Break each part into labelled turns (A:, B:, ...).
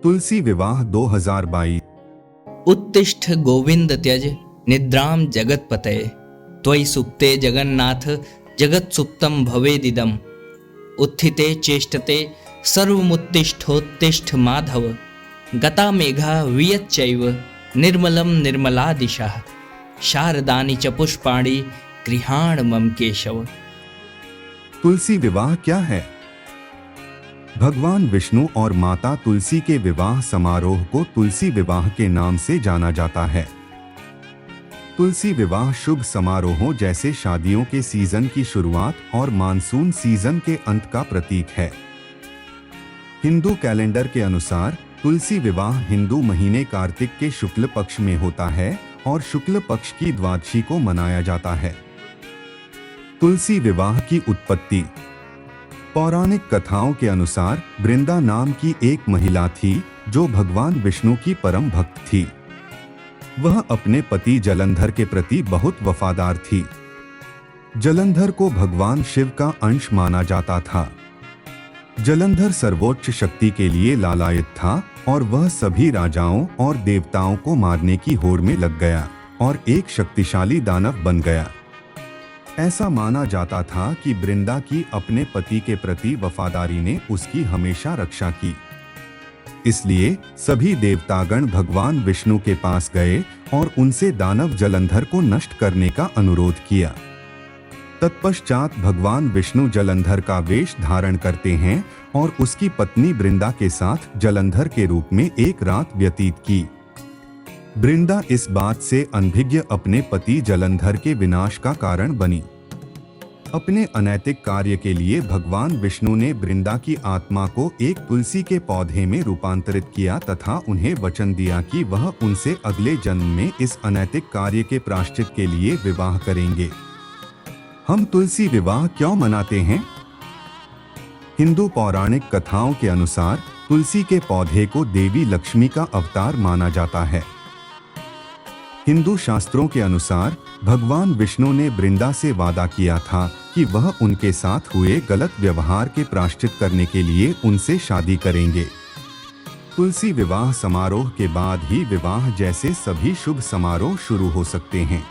A: तुलसी विवाह 2022।
B: उत्तिष्ठ गोविंद त्यज निद्रां जगत्पतये त्वयि सुप्ते जगन्नाथ जगत्सुप्तं भवेदिदम् उत्थिते चेष्टते सर्वमुत्तिष्ठोत्तिष्ठ माधव गता मेघा वियच्चैव निर्मलं निर्मला दिशा शारदानि च पुष्पाणि गृहाण मम केशव।
A: तुलसी विवाह क्या है? भगवान विष्णु और माता तुलसी के विवाह समारोह को तुलसी विवाह के नाम से जाना जाता है। तुलसी विवाह शुभ समारोहों जैसे शादियों के सीजन की शुरुआत और मानसून सीजन के अंत का प्रतीक है। हिंदू कैलेंडर के अनुसार तुलसी विवाह हिंदू महीने कार्तिक के शुक्ल पक्ष में होता है और शुक्ल पक्ष की द्वादशी को मनाया जाता है। तुलसी विवाह की उत्पत्ति। पौराणिक कथाओं के अनुसार वृंदा नाम की एक महिला थी जो भगवान विष्णु की परम भक्त थी। वह अपने पति जलंधर के प्रति बहुत वफादार थी। जलंधर को भगवान शिव का अंश माना जाता था। जलंधर सर्वोच्च शक्ति के लिए लालायित था और वह सभी राजाओं और देवताओं को मारने की होड़ में लग गया और एक शक्तिशाली दानव बन गया। ऐसा माना जाता था कि वृंदा की अपने पति के प्रति वफादारी ने उसकी हमेशा रक्षा की। इसलिए सभी देवतागण भगवान विष्णु के पास गए और उनसे दानव जलंधर को नष्ट करने का अनुरोध किया। तत्पश्चात भगवान विष्णु जलंधर का वेश धारण करते हैं और उसकी पत्नी वृंदा के साथ जलंधर के रूप में एक रात व्यतीत की। वृंदा इस बात से अनभिज्ञ अपने पति जलंधर के विनाश का कारण बनी। अपने अनैतिक कार्य के लिए भगवान विष्णु ने वृंदा की आत्मा को एक तुलसी के पौधे में रूपांतरित किया तथा उन्हें वचन दिया कि वह उनसे अगले जन्म में इस अनैतिक कार्य के प्रायश्चित के लिए विवाह करेंगे। हम तुलसी विवाह क्यों मनाते हैं? हिंदू पौराणिक कथाओं के अनुसार तुलसी के पौधे को देवी लक्ष्मी का अवतार माना जाता है। हिंदू शास्त्रों के अनुसार भगवान विष्णु ने वृंदा से वादा किया था कि वह उनके साथ हुए गलत व्यवहार के प्रायश्चित करने के लिए उनसे शादी करेंगे। तुलसी विवाह समारोह के बाद ही विवाह जैसे सभी शुभ समारोह शुरू हो सकते हैं।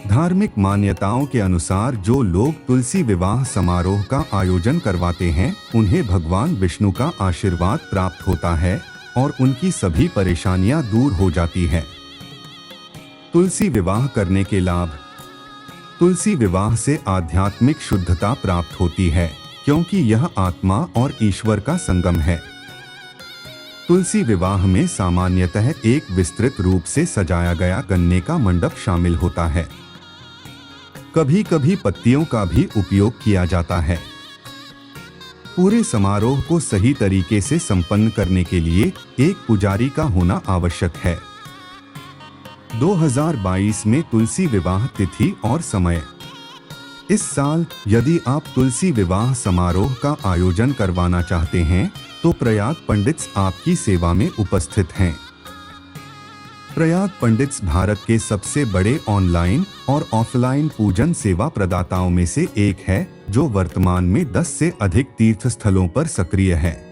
A: धार्मिक मान्यताओं के अनुसार जो लोग तुलसी विवाह समारोह का आयोजन करवाते हैं उन्हें भगवान विष्णु का आशीर्वाद प्राप्त होता है और उनकी सभी परेशानियां दूर हो जाती है। तुलसी विवाह करने के लाभ। तुलसी विवाह से आध्यात्मिक शुद्धता प्राप्त होती है क्योंकि यह आत्मा और ईश्वर का संगम है। तुलसी विवाह में सामान्यतः एक विस्तृत रूप से सजाया गया गन्ने का मंडप शामिल होता है। कभी कभी पत्तियों का भी उपयोग किया जाता है। पूरे समारोह को सही तरीके से संपन्न करने के लिए एक पुजारी का होना आवश्यक है। 2022 में तुलसी विवाह तिथि और समय। इस साल यदि आप तुलसी विवाह समारोह का आयोजन करवाना चाहते हैं तो प्रयाग पंडित्स आपकी सेवा में उपस्थित हैं। प्रयाग पंडित्स भारत के सबसे बड़े ऑनलाइन और ऑफलाइन पूजन सेवा प्रदाताओं में से एक है जो वर्तमान में 10 से अधिक तीर्थ स्थलों पर सक्रिय है।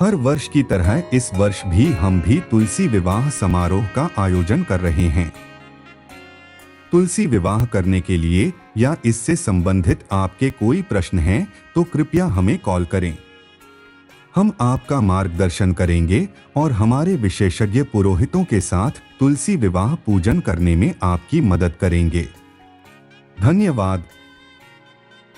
A: हर वर्ष की तरह इस वर्ष भी हम भी तुलसी विवाह समारोह का आयोजन कर रहे हैं। तुलसी विवाह करने के लिए या इससे संबंधित आपके कोई प्रश्न हैं तो कृपया हमें कॉल करें। हम आपका मार्गदर्शन करेंगे और हमारे विशेषज्ञ पुरोहितों के साथ तुलसी विवाह पूजन करने में आपकी मदद करेंगे। धन्यवाद।